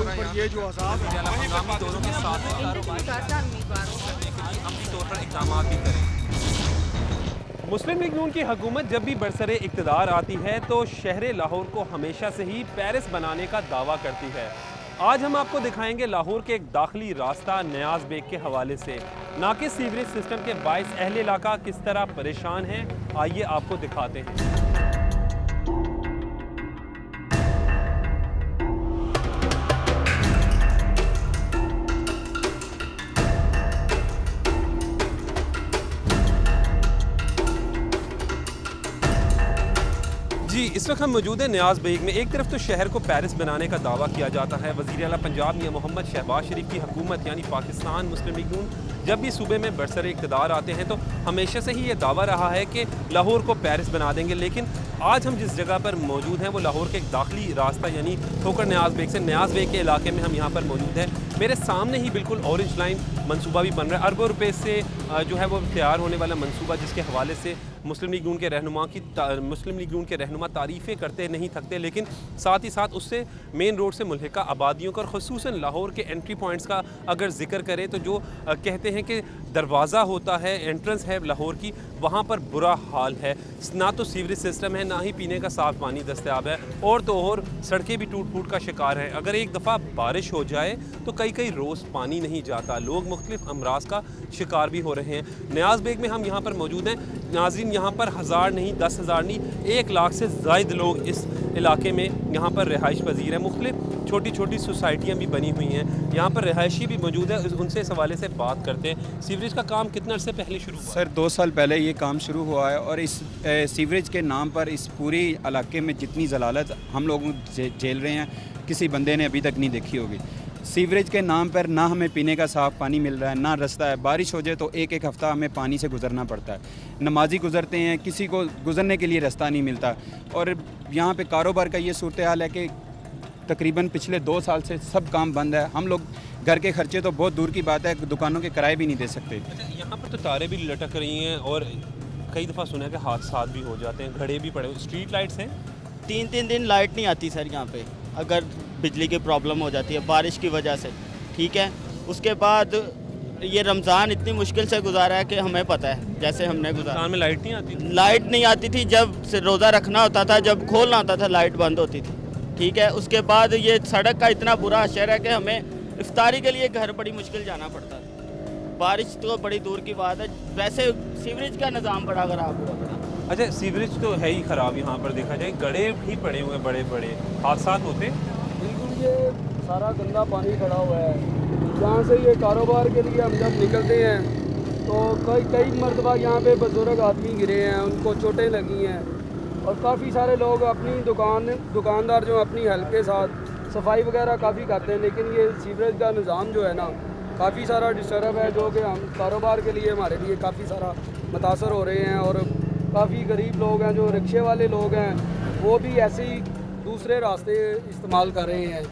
ऊपर ये जो अजाब है दोनों के साथ अपनी तौर पर इक़दाम भी करें। मुस्लिम लीग नून की हुकूमत जब भी बरसरे इक़्तिदार आती है तो शहर लाहौर को हमेशा से ही पेरिस बनाने का दावा करती है। आज हम आपको दिखाएंगे लाहौर के एक दाखिली रास्ता नियाज बेग के हवाले से। नाकिस सीवरेज सिस्टम के बाइस अहले इलाका किस तरह परेशान हैं, आइए आपको दिखाते हैं। जी, इस वक्त हम मौजूद हैं नियाज बेग में। एक तरफ तो शहर को पेरिस बनाने का दावा किया जाता है। वज़ीर आला पंजाब मियां मोहम्मद शहबाज शरीफ की हुकूमत यानी पाकिस्तान मुस्लिम लीग नून जब भी सूबे में बरसरे इक़्तिदार आते हैं तो हमेशा से ही ये दावा रहा है कि लाहौर को पेरिस बना देंगे। लेकिन आज हम जिस जगह पर मौजूद हैं वो लाहौर के एक दाखिली रास्ता यानी ठोकर नियाज बेग से नियाज बेग के इलाके में हम यहाँ पर मौजूद हैं। मेरे सामने ही बिल्कुल ऑरेंज लाइन मंसूबा भी बन रहा है। अरबों रुपए से जो है वो तैयार होने वाला मंसूबा, जिसके हवाले से मुस्लिम लीग नून के रहनुमा तारीफ़ें करते नहीं थकते। लेकिन साथ ही साथ उससे मेन रोड से मुल्हिका आबादियों का और ख़ुसूसन लाहौर के एंट्री पॉइंट्स का अगर जिक्र करें तो जो कहते हैं कि दरवाज़ा होता है, एंट्रेंस है लाहौर की, वहाँ पर बुरा हाल है। ना तो सीवरेज सिस्टम है, ना ही पीने का साफ़ पानी दस्तयाब है, और तो और सड़कें भी टूट फूट का शिकार हैं। अगर एक दफ़ा बारिश हो जाए तो कई रोज़ पानी नहीं जाता। लोग मुख्तलिफ अमराज का शिकार भी हो रहे हैं। नियाज बेग में हम यहाँ पर मौजूद हैं। नाज़रीन, यहाँ पर 1000 नहीं, 10,000 नहीं, 1 लाख से ज़ायद लोग इस इलाके में यहाँ पर रिहाइश पजीर हैं। मुख्तलिफ छोटी छोटी सोसाइटियाँ भी बनी हुई हैं, यहाँ पर रिहायशी भी मौजूद है। उनसे इस हवाले से बात करते हैं। सीवरेज का काम कितने अर्से पहले शुरू हुआ? सर 2 साल पहले ये काम शुरू हुआ है, और इस सीवरेज के नाम पर इस पूरी इलाके में जितनी जलालत हम लोग झेल रहे हैं किसी बंदे ने अभी तक नहीं देखी होगी। सीवरेज के नाम पर ना हमें पीने का साफ़ पानी मिल रहा है, ना रास्ता है। बारिश हो जाए तो एक हफ़्ता हमें पानी से गुजरना पड़ता है। नमाजी गुजरते हैं, किसी को गुजरने के लिए रास्ता नहीं मिलता। और यहाँ पे कारोबार का ये सूरत हाल है कि तकरीबन पिछले 2 साल से सब काम बंद है। हम लोग घर के खर्चे तो बहुत दूर की बात है, दुकानों के किराए भी नहीं दे सकते। अच्छा, यहाँ पर तो तारें भी लटक रही हैं और कई दफ़ा सुना है कि हादसात भी हो जाते हैं, घड़े भी पड़े। स्ट्रीट लाइट्स हैं, 3 दिन लाइट नहीं आती सर यहाँ पे, अगर बिजली की प्रॉब्लम हो जाती है बारिश की वजह से, ठीक है। उसके बाद ये रमज़ान इतनी मुश्किल से गुजारा है कि हमें पता है, जैसे हमने गुजारा। रमज़ान में लाइट नहीं आती? लाइट नहीं आती थी, जब से रोज़ा रखना होता था, जब खोलना होता था लाइट बंद होती थी, ठीक है। उसके बाद ये सड़क का इतना बुरा असर है कि हमें इफ्तारी के लिए घर बड़ी मुश्किल जाना पड़ता था। बारिश तो बड़ी दूर की बात है, वैसे सीवरेज का निज़ाम बड़ा ख़राब हुआ पड़ा। अच्छा, सीवरेज तो है ही ख़राब, यहाँ पर देखा जाए गड्ढे भी पड़े हुए हैं, बड़े बड़े हादसात होते। बिल्कुल ये सारा गंदा पानी खड़ा हुआ है। यहाँ से ये कारोबार के लिए हम जब निकलते हैं तो कई मरतबा यहाँ पे बुजुर्ग आदमी गिरे हैं, उनको चोटें लगी हैं, और काफ़ी सारे लोग अपनी दुकानदार जो अपनी हेल्प के साथ सफाई वगैरह काफ़ी करते हैं। लेकिन ये सीवरेज का निज़ाम जो है ना काफ़ी सारा डिस्टर्ब है, जो कि हम कारोबार के लिए हमारे लिए काफ़ी सारा मुतासर हो रहे हैं। और काफ़ी गरीब लोग हैं, जो रिक्शे वाले लोग हैं, वो भी ऐसे ही दूसरे रास्ते इस्तेमाल कर रहे हैं।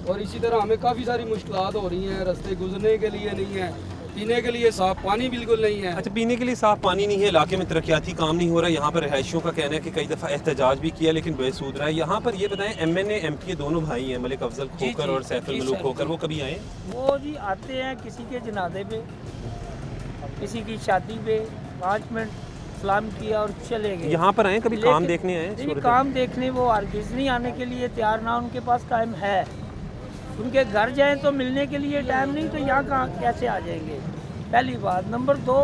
और इसी तरह हमें काफ़ी सारी मुश्किलात हो रही हैं। रास्ते गुजरने के लिए नहीं है, पीने के लिए साफ़ पानी बिल्कुल नहीं है। अच्छा, पीने के लिए साफ़ पानी नहीं है, इलाके में तरक्याती काम नहीं हो रहा। यहाँ पर रिहायशियों का कहना है कि कई दफ़ा एहतजाज भी किया लेकिन बेसूद रहा है। यहाँ पर ये बताएं, MNA MPA दोनों भाई हैं, मलिक अफजल खोकर और सैफुल मलूक खोकर, वो कभी आए? वो जी आते हैं किसी के जनाजे पे, किसी की शादी पे, 5 मिनट सलाम किया और चले गए। यहाँ पर आए, कभी काम देखने आए? नहीं, काम देखने वो हरगिज़ नहीं आने के लिए तैयार, ना उनके पास टाइम है। उनके घर जाएं तो मिलने के लिए टाइम नहीं, तो यहाँ कहाँ कैसे आ जाएंगे? पहली बात। नंबर 2,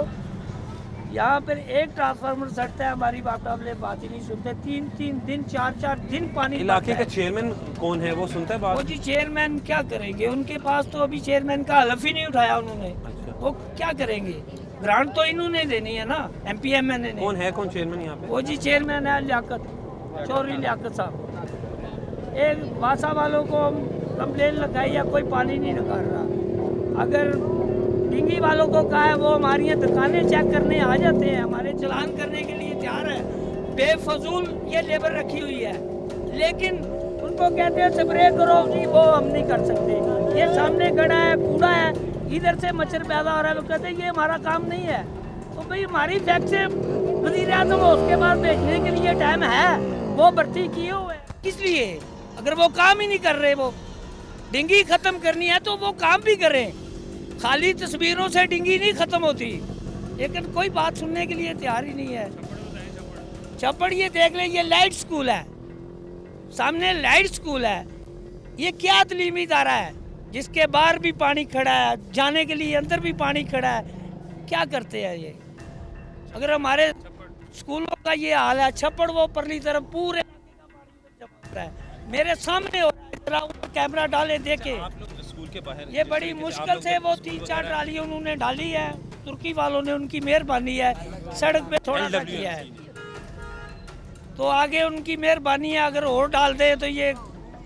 यहाँ पर एक ट्रांसफार्मर सटता है, हमारी बात ही नहीं सुनते। 3 दिन 4 दिन पानी। इलाके का चेयरमैन कौन है, वो सुनता है बात? वो जी चेयरमैन क्या करेंगे, उनके पास तो अभी चेयरमैन का हलफ ही नहीं उठाया उन्होंने। अच्छा। वो क्या करेंगे? ग्रांट तो इन्होंने देनी है ना, MP MNA ने। कौन है, कौन चेयरमैन यहाँ पे? वो जी चेयरमैन है लियाकत, चौधरी लियाकत साहब। एक वासा वालों को कंप्लेन लगाई या कोई पानी नहीं निकाल रहा। अगर डिंगी वालों को कहा है, वो हमारी दुकानें चेक करने आ जाते हैं, हमारे चलान करने के लिए तैयार है। बेफजूल ये लेबर रखी हुई है, लेकिन उनको कहते हैं स्प्रे करो जी, वो हम नहीं कर सकते। ये सामने गड़ा है, कूड़ा है, इधर से मच्छर पैदा हो रहा है, वो कहते हैं ये हमारा काम नहीं है। तो भाई हमारी फैक्ट्री वज़ीर आज़म उसके बाद भेजने के लिए टाइम है, वो भर्ती किए हुए हैं। किस लिए? अगर वो काम ही नहीं कर रहे, वो डिंगी ख़त्म करनी है तो वो काम भी करें, खाली तस्वीरों से डिंगी नहीं ख़त्म होती। लेकिन कोई बात सुनने के लिए तैयार ही नहीं है। छप्पड़ ये देख ले, ये लाइट स्कूल है, सामने लाइट स्कूल है। ये क्या तलीमी इदारा है जिसके बाहर भी पानी खड़ा है, जाने के लिए अंदर भी पानी खड़ा है? क्या करते हैं ये? अगर हमारे स्कूलों का ये हाल है, छप्पड़ वो परली तरफ पूरे है, मेरे सामने हो रहा है। जरा कैमरा डाले देखे, आप लोग स्कूल के बाहर ये बड़ी मुश्किल से वो 3-4 ट्राली उन्होंने डाली है, तुर्की वालों ने, उनकी मेहरबानी है। सड़क पे थोड़ा सा किया है तो आगे उनकी मेहरबानी है, अगर और डाल दे तो ये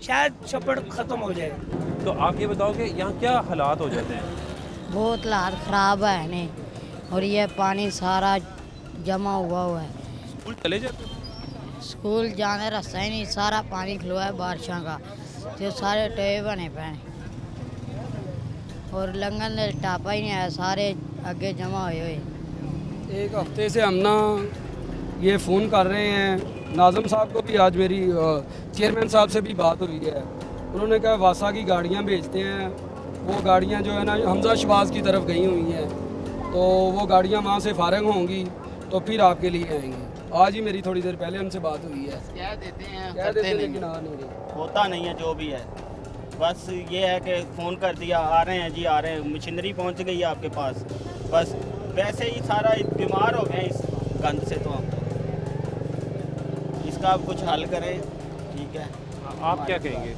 शायद छप्पड़ खत्म हो जाए। तो आप ये बताओ कि यहाँ क्या हालात हो जाते हैं? बहुत हालत ख़राब है नहीं, और ये पानी सारा जमा हुआ है। स्कूल चले जाते हैं? स्कूल जाने रास्ता ही नहीं, सारा पानी खलो है बारिशों का, जो सारे टोए बने पे और लंगन ने टापा ही नहीं आया, सारे आगे जमा हुए हुए। एक हफ्ते से हम ना ये फ़ोन कर रहे हैं नाज़म साहब को भी, आज मेरी चेयरमैन साहब से भी बात हुई है। उन्होंने कहा वासा की गाड़ियाँ भेजते हैं, वो गाड़ियाँ जो है ना हमजा शबाज की तरफ गई हुई हैं, तो वो गाड़ियाँ वहाँ से फारग होंगी तो फिर आपके लिए आएंगी। आज ही मेरी थोड़ी देर पहले उनसे बात हुई है। कह देते हैं, कह देते हैं लेकिन आ नहीं रही। होता नहीं है जो भी है। बस ये है कि फ़ोन कर दिया, आ रहे हैं जी, आ रहे हैं, मशीनरी पहुंच गई है आपके पास। बस वैसे ही सारा बीमार हो गए इस गंद से, तो हम इसका आप कुछ हल करें, ठीक है। आप क्या कहेंगे?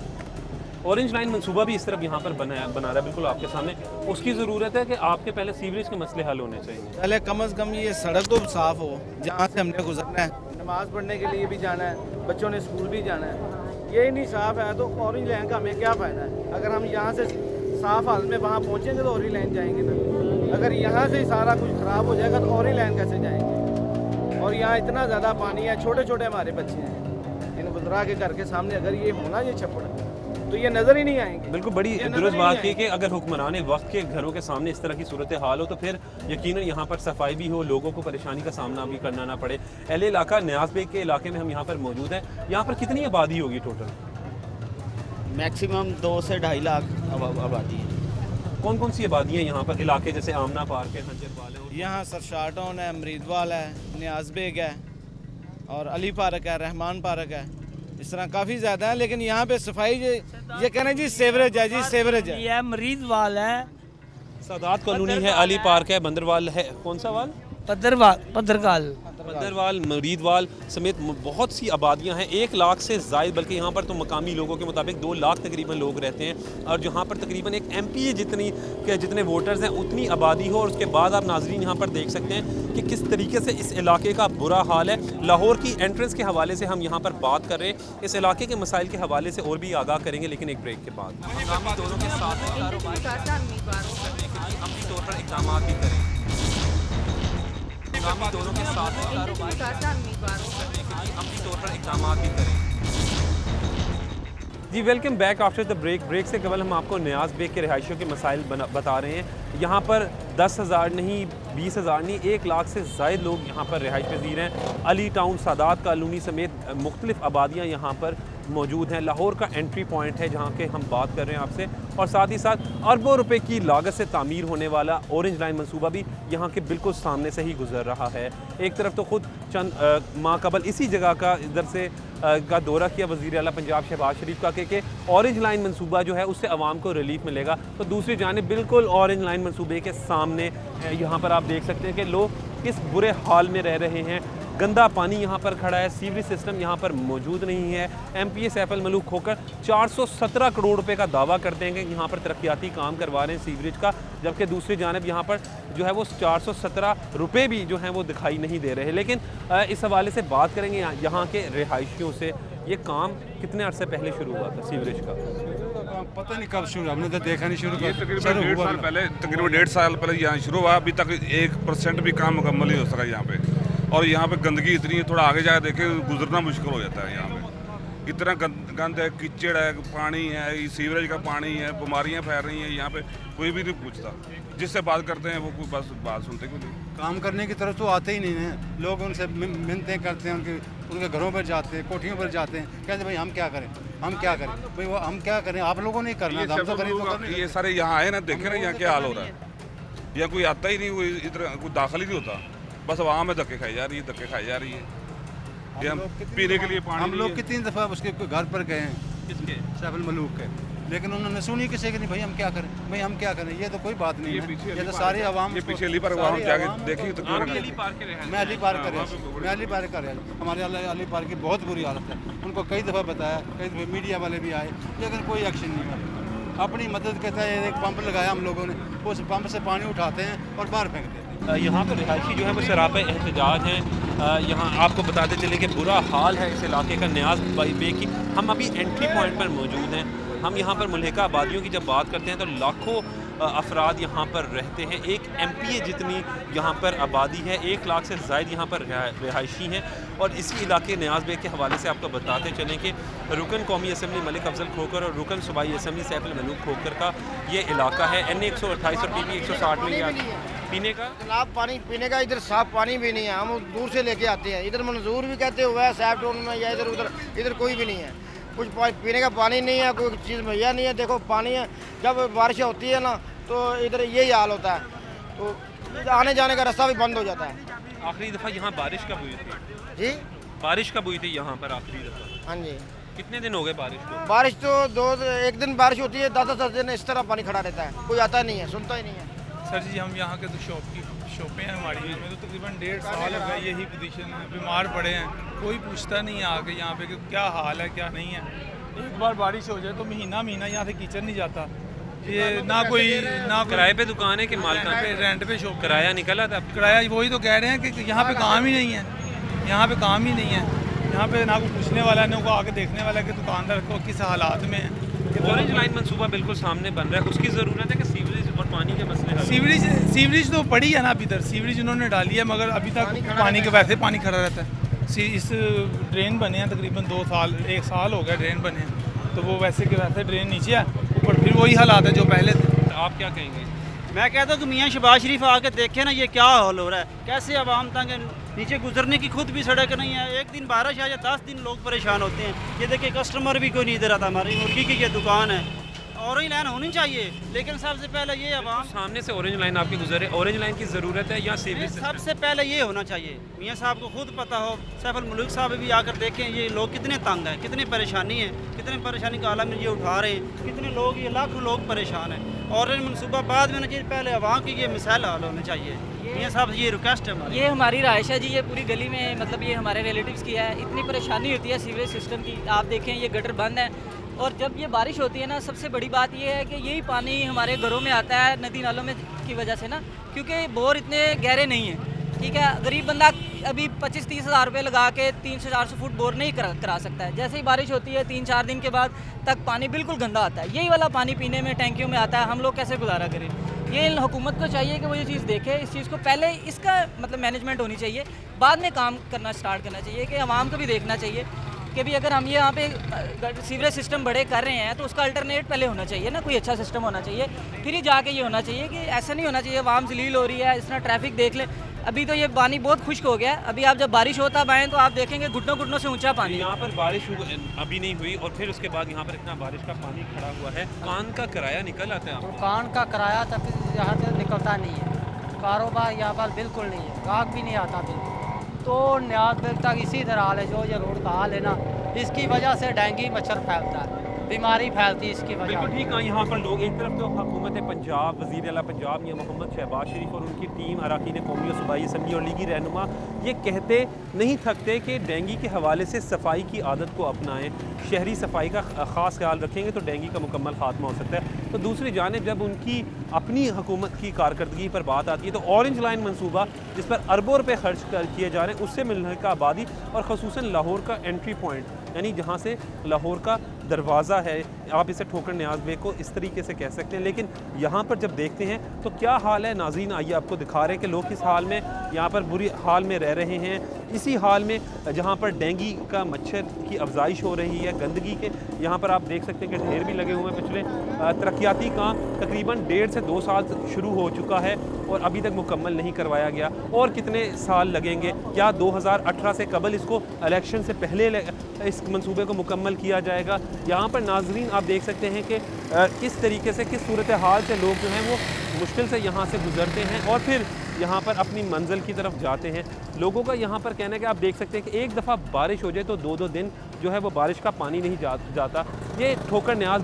ऑरेंज लाइन मंसूबा भी इस तरफ यहाँ पर बना रहा है, बिल्कुल आपके सामने। उसकी ज़रूरत है कि आपके पहले सीवरेज के मसले हल होने चाहिए। पहले कम से कम ये सड़क तो साफ़ हो जहाँ से हमने गुजरना है, नमाज़ पढ़ने के लिए भी जाना है, बच्चों ने स्कूल भी जाना है। यही नहीं साफ़ है तो ऑरेंज लाइन का हमें क्या फ़ायदा है? अगर हम यहाँ से साफ़ हाल में वहाँ पहुँचेंगे तो ऑरेंज लाइन जाएंगे ना। अगर यहाँ से ही सारा कुछ ख़राब हो जाएगा तो ऑरेंज लाइन कैसे जाएंगे? और यहाँ इतना ज़्यादा पानी है, छोटे छोटे हमारे बच्चे हैं, इन गुजरा के घर के सामने अगर ये होना ये छप्पड़ तो ये नज़र ही नहीं आएंगे। बिल्कुल बड़ी दुरुस्त बात की कि अगर हुक्मरान वक्त के घरों के सामने इस तरह की सूरत हाल हो तो फिर यकीनन यहाँ पर सफाई भी हो, लोगों को परेशानी का सामना भी करना ना पड़े। एल इलाका न्याज बेग के इलाके में हम यहाँ पर मौजूद हैं। यहाँ पर कितनी आबादी होगी टोटल? मैक्सिमम 2 से 2.5 लाख आबादी है। कौन कौन सी आबादियाँ यहाँ पर इलाके, जैसे आमना पार्क है, खंजरवाल है? यहाँ सरशार टाउन है, मरीदवाल है, न्याज बेग है और अली पार्क है, रहमान पार्क है, इस तरह काफ़ी ज़्यादा है। लेकिन यहाँ पे सफाई ये कहना जी सेवरेज है, जी सेवरेज है। ये मरीदवाल है, सादात कॉलोनी है, अली पार्क है, बंदरवाल है, कौन सा वाल? पद्रकाल बंदरवाल, मरीदवाल समेत बहुत सी आबादियां हैं, 1 लाख से ज़ायद, बल्कि यहाँ पर तो मकामी लोगों के मुताबिक 2 लाख तकरीबन लोग रहते हैं। और जहाँ पर तकरीबन एक MPA जितने वोटर्स हैं उतनी आबादी हो। और उसके बाद आप नाजरीन यहाँ पर देख सकते हैं कि किस तरीके से इस इलाके का बुरा हाल है। लाहौर की एंट्रेंस के हवाले से हम यहाँ पर बात कर रहे हैं, इस इलाके के मसाइल के हवाले से और भी आगाह करेंगे, लेकिन एक ब्रेक के बाद। मकामी दोनों के साथ अमली तौर पर इक़दाम भी करें, दोनों के साथ अपनी तौर पर इक़दाम भी करें। जी welcome back after the break से कबल हम आपको न्याज बेग के रिहायशियों के मसाइल बता रहे हैं। यहाँ पर 10,000 नहीं, 20,000 नहीं, 1 लाख से ज़ायद लोग यहाँ पर रिहाइश पजीर हैं। अली टाउन, सादात कॉलोनी समेत मुख्तलिफ आबादियाँ यहाँ पर मौजूद हैं। लाहौर का एंट्री पॉइंट है जहाँ के हम बात कर रहे हैं आपसे, और साथ ही साथ अरबों रुपए की लागत से तामीर होने वाला ऑरेंज लाइन मंसूबा भी यहाँ के बिल्कुल सामने से ही गुजर रहा है। एक तरफ तो ख़ुद चंद माह कबल इसी जगह का इधर से का दौरा किया वज़ीर आला पंजाब शहबाज शरीफ का कि ऑरेंज लाइन मंसूबा जो है उससे आवाम को रिलीफ मिलेगा। तो दूसरी जानिब बिल्कुल ऑरेंज लाइन मंसूबे के सामने यहाँ पर आप देख सकते हैं कि लोग किस बुरे हाल में रह रहे हैं। गंदा पानी यहाँ पर खड़ा है, सीवरेज सिस्टम यहाँ पर मौजूद नहीं है। MPA सैफ अल मलूक होकर 417 करोड़ रुपए का दावा करते हैं कि यहाँ पर तरक्याती काम करवा रहे हैं सीवरेज का, जबकि दूसरी जानिब यहाँ पर जो है वो 417 रुपए भी जो हैं वो दिखाई नहीं दे रहे। लेकिन इस हवाले से बात करेंगे यहाँ के रिहायशियों से, ये काम कितने अरसे पहले शुरू हुआ था सीवरेज का? पता नहीं कब शुरू, हमने तो देखा नहीं शुरू। तकरीबन 1.5 साल पहले यहाँ शुरू हुआ। अभी तक 1% भी काम मुकम्मल नहीं हो सका यहाँ पे। और यहाँ पे गंदगी इतनी है, थोड़ा आगे जाकर देखें गुजरना मुश्किल हो जाता है। यहाँ पे इतना गंद है, कीचड़ है, पानी है, सीवरेज का पानी है, बीमारियाँ फैल रही हैं। यहाँ पे कोई भी नहीं पूछता, जिससे बात करते हैं वो बस बात सुनते क्यों नहीं। काम करने की तरफ तो आते ही नहीं हैं लोग, उनसे मिन्नतें करते हैं, उनकी उनके घरों पर जाते हैं, कोठियों पर जाते हैं, कहते भाई हम क्या करें, हम क्या करें भाई, वो हम क्या करें, आप लोगों ने करना था, हम तो गरीब लोग नहीं। ये सारे यहाँ आए ना, देखे ना यहाँ क्या हाल हो रहा है। यहाँ कोई आता ही नहीं, कोई इधर कोई दाखिल ही नहीं होता, बस वहाँ में धक्के खाई जा रही है, धक्के खाई जा रही है। ये हम पीने के लिए पानी, हम लोग कितनी दफ़ा उसके घर पर गए हैं, किसके? सैफुल मलूक के, लेकिन उन्होंने सुनी किसी की नहीं, भाई हम क्या करें, भाई हम क्या करें। ये तो कोई बात नहीं है, ये तो सारी आवाम, ये पीछे अली पर वहाँ जाके देखिए तो आप अली पार्क के रहे हैं? मैं अली पार कर हमारे अली पार की बहुत बुरी हालत है। उनको कई दफ़ा बताया, कई दफ़ा मीडिया वाले भी आए, लेकिन कोई एक्शन नहीं हुआ। अपनी मदद के तहत एक पंप लगाया हम लोगों ने, उस पंप से पानी उठाते हैं और बाहर फेंक देते हैं। यहाँ पर रिहायशी जो है वो सरापा एहतजाज हैं। यहाँ आपको बताते चले कि बुरा हाल है इस इलाके का, न्याज बे की। हम अभी एंट्री पॉइंट पर मौजूद हैं। हम यहाँ पर मुल्हिका आबादियों की जब बात करते हैं तो लाखों अफराद यहाँ पर रहते हैं। एक MPA जितनी यहाँ पर आबादी है, 1 लाख से ज़ायद यहाँ पर रिहायशी हैं। और इसी इलाके न्याज बेग के हवाले से आपको बताते चलें कि रुकन कौमी असम्बली मलिक अफजल खोकर और रुकन सूबाई असम्बली सैफुल मलूक खोकर का ये इलाका है। NA 128 और PB 160 में पीने का जनाब पानी पीने का इधर साफ पानी भी नहीं है, हम दूर से लेके आते हैं। इधर मंजूर भी कहते हुए है सैफ टाउन में या इधर उधर, इधर कोई भी नहीं है, कुछ पीने का पानी नहीं है, कोई चीज़ मुहैया नहीं है। देखो पानी है, जब बारिश होती है ना तो इधर यही हाल होता है, तो आने जाने का रास्ता भी बंद हो जाता है। आखिरी दफ़ा यहाँ बारिश कब हुई थी जी? बारिश कब हुई थी यहाँ पर आखिरी दफ़ा? हाँ जी। कितने दिन हो गए बारिश को? बारिश तो एक दिन बारिश होती है, 10 दिन इस तरह पानी खड़ा रहता है, कोई आता नहीं है, सुनता ही नहीं है। सर जी हम यहाँ के तो शॉपें हैं हमारी, हमें तो तकरीबन 1.5 साल हो गए यही पोजीशन है, बीमार पड़े हैं, कोई पूछता नहीं है आके यहाँ पे कि क्या हाल है क्या नहीं है। एक बार बारिश हो जाए तो महीना यहाँ से कीचड़ नहीं जाता। ये ना कोई किराए पे दुकान है कि मालकान पे, रेंट पे शॉप, किराया निकला था? किराया वही तो कह रहे हैं कि यहाँ पे काम ही नहीं है, यहाँ पे काम ही नहीं है, यहाँ पे ना कोई पूछने वाला है, ना कोई आके देखने वाला है कि दुकानदार को किस हालात में है। ऑरेंज लाइन मंसूबा बिल्कुल सामने बन रहा है, उसकी ज़रूरत है कि सीवरेज और पानी के मसले हल। सीवरेज तो पड़ी है ना अभी तक, सीवरेज उन्होंने डाली है, मगर अभी तक पानी के वैसे पानी खड़ा रहता है। इस ड्रेन बने हैं तकरीबन 2 साल 1 साल हो गया ड्रेन बने हैं, तो वो वैसे के वैसे ड्रेन नीचे है, ऊपर फिर वही हालात है जो पहले थे। आप क्या कहेंगे? मैं कहता हूँ कि मियाँ शहबाज शरीफ आके देखे ना ये क्या हाल हो रहा है, कैसे आवाम तंग है, नीचे गुजरने की खुद भी सड़क नहीं है। एक दिन बारिश आ जाए 10 दिन लोग परेशान होते हैं। ये देखिए कस्टमर भी कोई नहीं इधर आता, हमारी मुर्गी की ये दुकान है, ऑरेंज लाइन होनी चाहिए, लेकिन सबसे पहले ये आवाम सामने से ऑरेंज लाइन आपके गुजरे, ऑरेंज लाइन की ज़रूरत है या सीवरेज? सबसे पहले ये होना चाहिए। मियाँ साहब को खुद पता हो, सैफुल मलूक साहब भी आकर देखें ये लोग कितने तंग हैं, कितनी परेशानी है, कितनी परेशानी का आलम ये उठा रहे हैं, कितने लोग, ये लाखों लोग परेशान हैं। ऑरेंज मनसूबा बाद में होना चाहिए, पहले आवाम की ये मिसाल हाल होने चाहिए। मियाँ साहब ये रिक्वेस्ट है। ये हमारी रहायश है जी, ये पूरी गली में, मतलब ये हमारे रिलेटिव्स की है। इतनी परेशानी होती है सीवरेज सिस्टम की, आप देखें ये गटर बंद है, और जब ये बारिश होती है ना, सबसे बड़ी बात ये है कि यही पानी हमारे घरों में आता है नदी नालों में की वजह से ना, क्योंकि बोर इतने गहरे नहीं हैं। ठीक है, गरीब बंदा अभी 25-30 हज़ार रुपये लगा के 300-400 फुट बोर नहीं करा सकता है। जैसे ही बारिश होती है 3-4 दिन के बाद तक पानी बिल्कुल गंदा आता है। यही वाला पानी पीने में टैंकियों में आता है, हम लोग कैसे गुजारा करें? ये हुकूमत को चाहिए कि वो ये चीज़ देखे, इस चीज़ को पहले इसका मतलब मैनेजमेंट होनी चाहिए, बाद में काम करना स्टार्ट करना चाहिए, कि आवाम को भी देखना चाहिए कि भी अगर हम ये यहाँ पे सीवरेज सिस्टम बड़े कर रहे हैं तो उसका अल्टरनेट पहले होना चाहिए ना, कोई अच्छा सिस्टम होना चाहिए, फिर ही जाके ये होना चाहिए। कि ऐसा नहीं होना चाहिए आवाम जलील हो रही है, इस तरह ट्रैफिक देख ले। अभी तो ये पानी बहुत खुश्क हो गया है, अभी आप जब बारिश होता है तो आप देखेंगे घुटनों घुटनों से ऊंचा पानी। यहाँ पर बारिश अभी नहीं हुई और फिर उसके बाद यहाँ पर इतना बारिश का पानी खड़ा हुआ है। दुकान का किराया निकल आता है? दुकान का किराया तक यहाँ से निकलता नहीं है, कारोबार यहाँ पर बिल्कुल नहीं है, ग्राहक भी नहीं आता बिल्कुल। तो न्याज बेग तक इसी तरह हाल है, जो ये रोड का हाल है ना, इसकी वजह से डेंगू मच्छर फैलता है, बीमारी फैलती है इसकी वजह। बिल्कुल ठीक है। यहाँ पर लोग एक तरफ तो हुकूमत पंजाब, वज़ीर आला पंजाब मियां मोहम्मद शहबाज शरीफ और उनकी टीम, अरकान कौमी और सूबाई असम्बली और लीगी रहनुमा ये कहते नहीं थकते कि डेंगू के हवाले से सफाई की आदत को अपनाएं, शहरी सफाई का ख़ास ख्याल रखेंगे तो डेंगू का मुकम्मल खात्मा हो सकता है। तो दूसरी जानिब जब उनकी अपनी हुकूमत की कारकर्दगी पर बात आती है तो ऑरेंज लाइन मनसूबा जिस पर अरबों रुपये खर्च किए जा रहे हैं, उससे मिलने का आबादी और ख़ुसूसन लाहौर का एंट्री पॉइंट, यानी जहाँ से लाहौर का दरवाज़ा है, आप इसे ठोकर न्याज बेग को इस तरीके से कह सकते हैं। लेकिन यहाँ पर जब देखते हैं तो क्या हाल है नाज़रीन, आइए आपको दिखा रहे हैं कि लोग किस हाल में यहाँ पर बुरी हाल में रह रहे हैं। इसी हाल में जहाँ पर डेंगू का मच्छर की अफजाइश हो रही है, गंदगी के यहाँ पर आप देख सकते हैं कि ढेर भी लगे हुए हैं। पिछले तरक्याती काम तकरीबन 1.5 से 2 साल शुरू हो चुका है और अभी तक मुकम्मल नहीं करवाया गया। और कितने साल लगेंगे? क्या 2018 से कबल इसको इलेक्शन से पहले इस मंसूबे को मुकम्मल किया जाएगा? यहाँ पर नाजरीन आप देख सकते हैं कि किस तरीके से, किस सूरत हाल से लोग जो हैं वो मुश्किल से यहाँ से गुजरते हैं और फिर यहाँ पर अपनी मंजिल की तरफ जाते हैं। लोगों का यहाँ पर कहना है कि आप देख सकते हैं कि एक दफ़ा बारिश हो जाए तो 2-2 दिन जो है वो बारिश का पानी नहीं जाता। ये ठोकर न्याज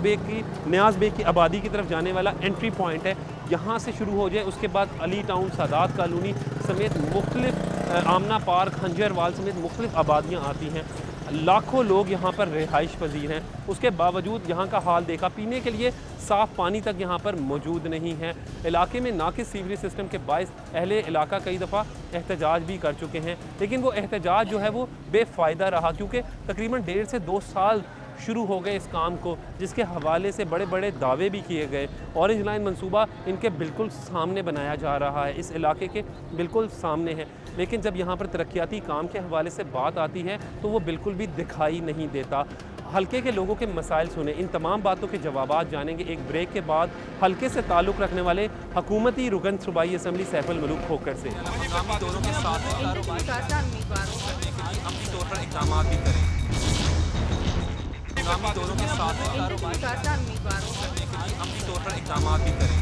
बेग की आबादी की तरफ जाने वाला एंट्री पॉइंट है। यहाँ से शुरू हो जाए, उसके बाद अली टाउन, सादात कॉलोनी समेत मुख्तलिफ आमना पार्क, खंजरवाल समेत मुख्तलिफ आबादियाँ आती हैं। लाखों लोग यहाँ पर रिहाइश पजीर हैं। उसके बावजूद यहाँ का हाल देखा, पीने के लिए साफ़ पानी तक यहाँ पर मौजूद नहीं है। इलाके में नाकिस सीवरेज सिस्टम के बायस अहले इलाका कई दफ़ा एहतजाज भी कर चुके हैं, लेकिन वो एहतजाज जो है वो बेफ़ायदा रहा, क्योंकि तकरीबन 1.5 से 2 साल शुरू हो गए इस काम को, जिसके हवाले से बड़े बड़े दावे भी किए गए। ऑरेंज लाइन मंसूबा इनके बिल्कुल सामने बनाया जा रहा है, इस इलाके के बिल्कुल सामने है, लेकिन जब यहाँ पर तरक्याती काम के हवाले से बात आती है तो वो बिल्कुल भी दिखाई नहीं देता। हल्के के लोगों के मसाइल सुने, इन तमाम बातों के जवाबात जानेंगे एक ब्रेक के बाद हल्के से ताल्लुक़ रखने वाले हुकूमती रुकन सूबाई असम्बली सैफुल मलूक खोखर से। दोनों के साथ तौर पर इक़दाम भी करें, दोनों के साथ अमली तौर पर इक़दाम भी करें।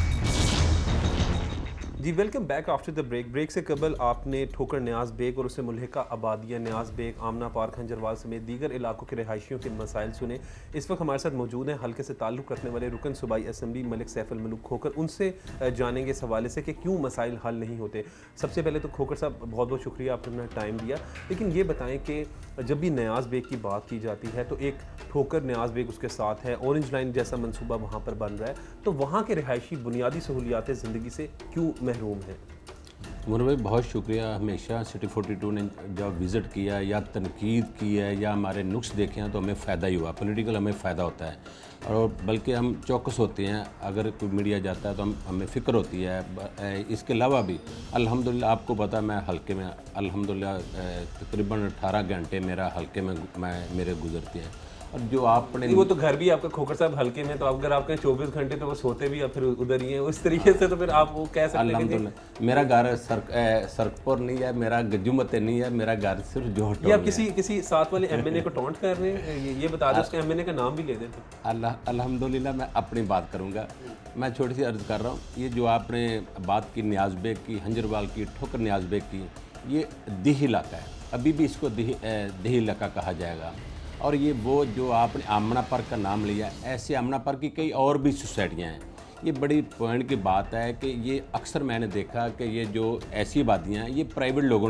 जी welcome back after the break से कबल आपने ठोकर न्याज बेग और उससे मुल्हिका आबादियाँ न्याज बेग, आमना पार्क, खंजरवाल समेत दीगर इलाकों के रहायशियों के मसाइल सुने। इस वक्त हमारे साथ मौजूद हैं हल्के से ताल्लुक़ रखने वाले रुकन सूबाई असम्बली मलिक सैफुल मलूक खोखर। उनसे जानेंगे इस हवाले से कि क्यों मसाइल हल नहीं होते। सबसे पहले तो खोखर साहब बहुत बहुत शुक्रिया, आपने अपना टाइम दिया। लेकिन ये बताएँ कि जब भी न्याज बेग की बात की जाती है तो एक ठोकर न्याज बेग उसके साथ है, ऑरेंज लाइन जैसा मंसूबा वहाँ पर बन रहा है, तो वहाँ के रहायशी बुनियादी सहूलियात ज़िंदगी से क्यों महरूम हैं? मुनवर भाई बहुत शुक्रिया। हमेशा सिटी 42 ने जब विज़िट किया या तनकीद की है या हमारे नुक्स देखे हैं तो हमें फ़ायदा ही हुआ, पॉलिटिकल हमें फ़ायदा होता है और बल्कि हम चौकस होते हैं। अगर कोई मीडिया जाता है तो हमें फ़िक्र होती है। इसके अलावा भी अल्हम्दुलिल्लाह आपको पता है मैं हल्के में अल्हम्दुलिल्लाह तकरीबन 18 घंटे मेरा हल्के में मेरे गुजरते हैं। और जो आपने वो तो घर भी आपका खोखर साहब हल्के में, तो अगर आपके 24 घंटे तो वो सोते भी या फिर उधर ही हैं, उस तरीके से तो फिर आप वो कह सकते हैं। अल्हम्दुलिल्लाह मेरा घर सरकपुर नहीं है, मेरा गजुमत नहीं है, मेरा घर सिर्फ जोहट। ये आप किसी साथ वाले एमएनए को टॉन्ट कर रहे हैं? ये बता दें, उसके एमएनए का नाम भी ले दें। अल्हम्दुलिल्लाह मैं अपनी बात करूँगा। मैं छोटी सी अर्ज़ कर रहा हूँ, ये जो आपने बात की न्याज बेग की, हंजरवाल की, ठोकर न्याज बेग की, ये दीह इलाका है, अभी भी इसको दीह इलाका कहा जाएगा। और ये वो जो आपने आमना पार्क का नाम लिया, ऐसे आमना पार्क की कई और भी सोसाइटियाँ हैं। ये बड़ी पॉइंट की बात है कि ये अक्सर मैंने देखा कि ये जो ऐसी आबादियाँ हैं ये प्राइवेट लोगों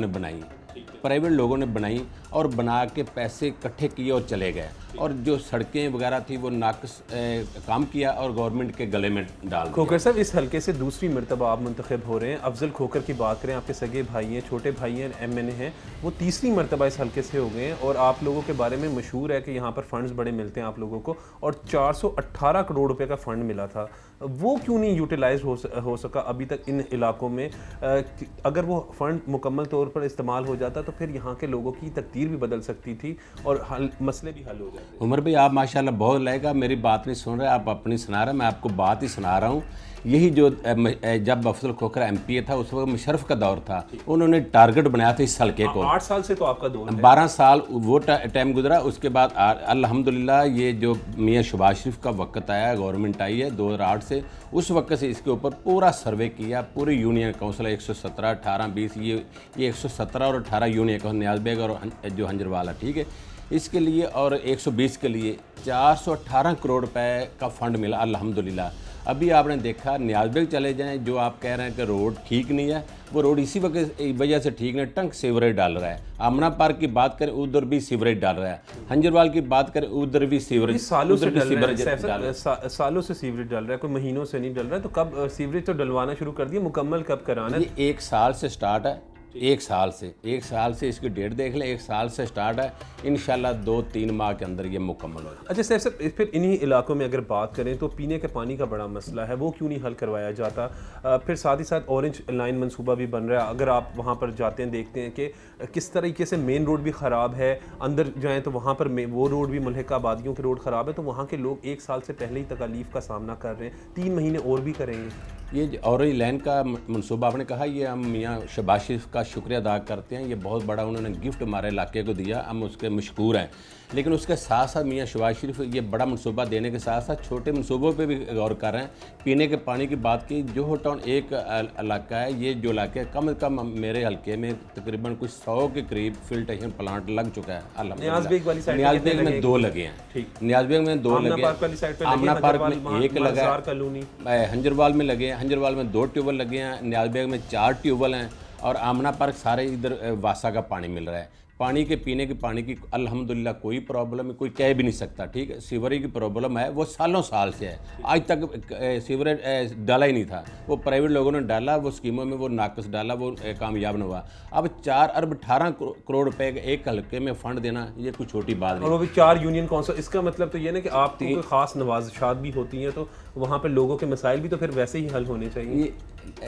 ने बनाई और बना के पैसे इकट्ठे किए और चले गए, और जो सड़कें वगैरह थी वो नाकस काम किया और गवर्नमेंट के गले में डाल दिया। खोखर साहब इस हल्के से दूसरी मरतबा आप मुंतखब हो रहे हैं। अफजल खोखर की बात करें, आपके सगे भाई हैं, छोटे भाई हैं, एमएनए हैं, वो तीसरी मरतबा इस हल्के से हो गए हैं और आप लोगों के बारे में मशहूर है कि यहाँ पर फंड्स बड़े मिलते हैं आप लोगों को, और 418 करोड़ रुपए का फ़ंड मिला था। वो क्यों नहीं यूटिलाइज हो सका अभी तक इन इलाकों में? अगर वो फ़ंड मुकम्मल तौर पर इस्तेमाल हो जाता तो फिर यहाँ के लोगों की तकदीर भी बदल सकती थी और मसले भी हल हो जाते। उमर भाई आप माशाल्लाह बहुत लाएगा, मेरी बात नहीं सुन रहे, आप अपनी सुना रहे, मैं आपको बात ही सुना रहा हूँ। यही जो जब अफजल खोखर एमपीए था उस वक्त मुशर्रफ का दौर था, उन्होंने टारगेट बनाया था इस हल्के को। 8 साल से तो आपका दौर है। 12 साल वो टाइम गुजरा। उसके बाद अल्हम्दुलिल्लाह ये जो मियाँ शहबाज शरीफ का वक्त आया, गवर्नमेंट आई है 2008 से, उस वक्त से इसके ऊपर पूरा सर्वे किया। पूरी यूनियन काउंसिल 117, 18, 20 ये 117 और 18 यूनियन काउंसिल न्याज बेग और जो हंजरवाला, ठीक है, इसके लिए और 120 के लिए 418 करोड़ रुपए का फ़ंड मिला अल्हम्दुलिल्लाह। अभी आपने देखा न्याज बेग चले जाएं, जो आप कह रहे हैं कि रोड ठीक नहीं है, वो रोड इसी वजह से ठीक नहीं, टंक सीवरेज डाल रहा है। आमना पार्क की बात करें उधर भी सीवरेज डाल रहा है, हंजरवाल की बात करें उधर भी सीवरेज, सालों से सीवरेज डाल रहा है, कोई महीनों से नहीं डल रहा है। तो कब सीवरेज तो डलवाना शुरू कर दिया, मुकम्मल कब कराना है? ये 1 साल से स्टार्ट है, एक साल से इसकी डेट देख लें, 1 साल से स्टार्ट है, इंशाल्लाह 2-3 माह के अंदर ये मुकम्मल हो जाए। अच्छा सर फिर इन्हीं इलाकों में अगर बात करें तो पीने के पानी का बड़ा मसला है, वो क्यों नहीं हल करवाया जाता? फिर साथ ही साथ ऑरेंज लाइन मंसूबा भी बन रहा है, अगर आप वहाँ पर जाते हैं देखते हैं कि किस तरीके से मेन रोड भी ख़राब है, अंदर जाएँ तो वहाँ पर वो रोड भी मुल्हिका आबादियों के रोड ख़राब है, तो वहाँ के लोग 1 साल से पहले ही तकालीफ का सामना कर रहे हैं, 3 महीने और भी करेंगे। ये ऑरेंज लाइन का मनसूबा आपने कहा, ये हम मियाँ शहबाज शरीफ का शुक्रिया अदा करते हैं, ये बहुत बड़ा उन्होंने गिफ्ट हमारे इलाके को दिया, हम उसके मशकूर हैं। लेकिन उसके साथ साथ मियाँ शहबाज शरीफ ये बड़ा मनसूबा देने के साथ साथ छोटे मनसूबों पे भी गौर कर रहे हैं। पीने के पानी की बात की, जोहर टाउन एक इलाका है, ये जो इलाके है कम से कम मेरे हल्के में तकरीबन कुछ 100 के करीब फिल्ट्रेशन प्लांट लग चुका है। न्याज़ बेग वाली साइड न्याज़ बेग में 2 लगे हैं, न्याज़ बेग में 2 लगे, आमना पार्क में 1 लगा है, हंजरवाल में लगे हैं, हंजरवाल में 2 ट्यूबवेल लगे हैं, न्याज़ बेग में 4 ट्यूबवेल हैं, और आमना पार्क सारे इधर वासा का पानी मिल रहा है। पानी के पीने के पानी की अल्हम्दुलिल्लाह कोई प्रॉब्लम है, कोई कह भी नहीं सकता, ठीक है। सीवरेज की प्रॉब्लम है, वो सालों साल से है, आज तक सीवरेज डाला ही नहीं था, वो प्राइवेट लोगों ने डाला, वो स्कीमों में वो नाकस डाला, वो कामयाब न हुआ। अब 4 अरब 18 करोड़ रुपए एक हल्के में फंड देना ये कोई छोटी बात नहीं, और वो भी 4 यूनियन काउंसिल। इसका मतलब तो ये ना कि आपको कोई ख़ास नवाज़शात भी होती हैं, तो वहाँ पर लोगों के मसाइल भी तो फिर वैसे ही हल होने चाहिए।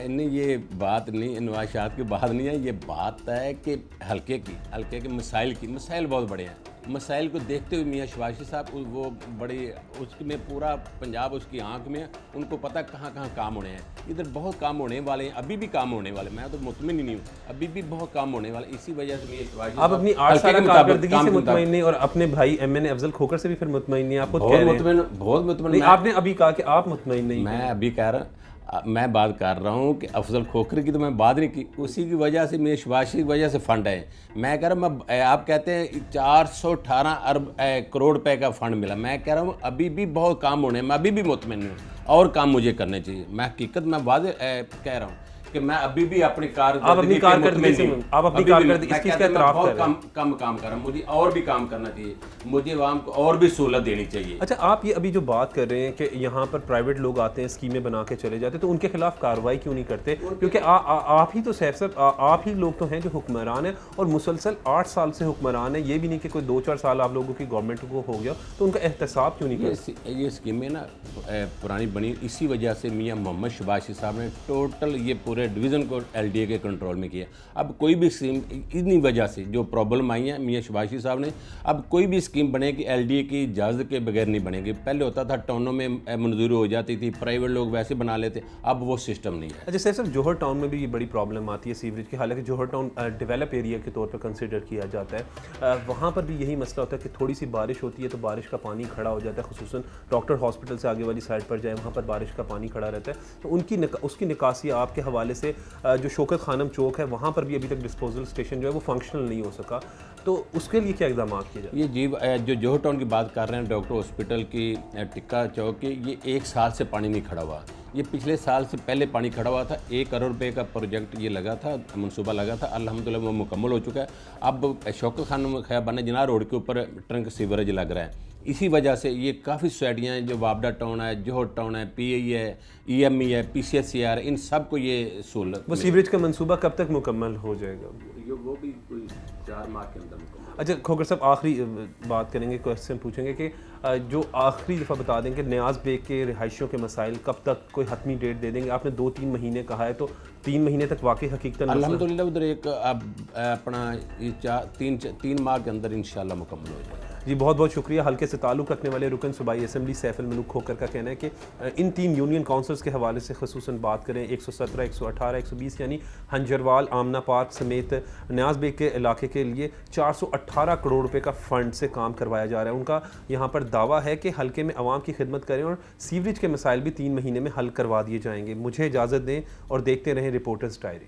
नहीं, ये बात नहीं, नवाशात की बात नहीं है, ये बात है कि हल्के के मसाइल बहुत बड़े हैं। मसाइल को देखते हुए मियाँ शहबाज शरीफ साहब वो बड़ी उसमें पूरा पंजाब उसकी आंख में, उनको पता कहाँ काम होने हैं, इधर बहुत काम होने वाले हैं, अभी भी काम होने वाले, मैं तो मुतमिन ही नहीं हूँ, अभी भी बहुत काम होने वाले। इसी वजह से मियाँ शहबाज शरीफ आप अपनी 8 साल कारकर्दगी से मुतमईन नहीं, और अपने भाई MN अफजल खोखर से भी फिर मुतमईन नहीं, आप खुद कह रहे हैं बहुत मुतमईन। आपने अभी कहा कि आप मुतमईन नहीं, मैं अभी कह रहा, मैं बात कर रहा हूँ कि अफजल खोखर की तो मैं बात नहीं की, उसी की वजह से मेरे शहबाज शरीफ की वजह से फंड है। मैं कह रहा हूँ, आप कहते हैं 418 अरब करोड़ रुपए का फंड मिला, मैं कह रहा हूँ अभी भी बहुत काम होने हैं, मैं अभी भी मुतमईन हूँ, और काम मुझे करने चाहिए। मैं हकीकत में वादे कह रहा हूँ कि मैं अभी भी अपनी कारकर्दगी कम काम कर रहा हूँ, मुझे और भी काम करना चाहिए, मुझे आवाम को और भी सहूलत देनी चाहिए। अच्छा, आप ये अभी जो बात कर रहे हैं कि यहाँ पर प्राइवेट लोग आते हैं, स्कीमें बना के चले जाते हैं, तो उनके खिलाफ कार्रवाई क्यों नहीं करते? क्योंकि आप ही तो सैफ साहब, आप ही लोग तो हैं जो हुक्मरान है, और मुसलसल 8 साल से हुक्मरान है, ये भी नहीं कि कोई 2-4 साल आप लोगों की गवर्नमेंट को हो गया तो उनका एहतसाब क्यों नहीं करते? ये स्कीमें ना पुरानी बनी, इसी वजह से मियाँ मोहम्मद शहबाज शरीफ साहब ने टोटल ये पूरे डिवीज़न को LDA के कंट्रोल में किया। अब कोई भी स्कीम, इन्हीं वजह से जो प्रॉब्लम आई है मियाँ शहबाज शरीफ साहब ने, अब कोई भी स्कीम बने कि LDA की इजाज़त के बगैर नहीं बनेगी। पहले होता था टाउनों में मंजूरी हो जाती थी, प्राइवेट लोग वैसे बना लेते, अब वो सिस्टम नहीं है। अच्छा सर, जोहर टाउन में भी ये बड़ी प्रॉब्लम आती है सीवरेज की, हालांकि जोहर टाउन डेवलप एरिया के तौर पर कंसिडर किया जाता है, वहाँ पर भी यही मसला होता है कि थोड़ी सी बारिश होती है तो बारिश का पानी खड़ा हो जाता है, खुसूसन डॉक्टर हॉस्पिटल से आगे वाली साइड पर जाए, वहाँ पर बारिश का पानी खड़ा रहता है, तो उसकी निकासी आपके हवाले से जो शौकत खानम चौक है, वहाँ पर भी अभी तक डिस्पोजल स्टेशन जो है वो फंक्शनल नहीं हो सका, तो उसके लिए क्या इकदाम किए जाए? ये जी जो जोहर टाउन की बात कर रहे हैं, डॉक्टर हॉस्पिटल की, टिक्का चौक की, ये 1 साल से पानी नहीं खड़ा हुआ, ये पिछले साल से पहले पानी खड़ा हुआ था। 1 करोड़ रुपए का प्रोजेक्ट ये लगा था, मनसूबा लगा था, अल्हम्दुलिल्लाह वो मुकम्मल हो चुका है। अब शौकत खानम खैबाना जिनाह रोड के ऊपर ट्रंक सीवरेज लग रहा है, इसी वजह से ये काफ़ी सोसाइटियाँ हैं, जो वापडा टाउन है, जोहर टाउन है, PAE है, EME है, PCSCR, इन सब को ये सहूलत। वो सीवरेज का मंसूबा कब तक मुकम्मल हो जाएगा? वो भी कोई 4 माह के अंदर मुकम्मल। अच्छा खोखर साहब, आखिरी बात करेंगे, क्वेश्चन पूछेंगे कि जो आखिरी दफ़ा बता दें कि न्याज़ बेग के रिहायशियों के मसाइल कब तक कोई हतमी डेट दे देंगे? आपने 2-3 महीने कहा है, तो 3 महीने तक वाकई हकीकतन अल्हम्दुलिल्लाह उधर एक अपना 3 माह के अंदर इंशाल्लाह मुकम्मल हो जाएगा। जी, बहुत बहुत शुक्रिया। हल्के से ताल्लुक़ रखने वाले रुकन सूबाई असेंबली सैफ अल मुल्क खोखर का कहना है कि इन 3 यूनियन काउंसिल्स के हवाले से खसूसन बात करें, 117, 118, 120 यानी हंजरवाल, आमना पार्क समेत न्याज़ बेग के इलाके के लिए 418 करोड़ रुपए का फ़ंड से काम करवाया जा रहा है। उनका यहाँ पर दावा है कि हल्के में आवाम की खिदमत करें और सीवरेज के मसाइल भी 3 महीने में हल करवा दिए जाएंगे। मुझे इजाज़त दें और देखते रहें रिपोर्टर्स डायरी।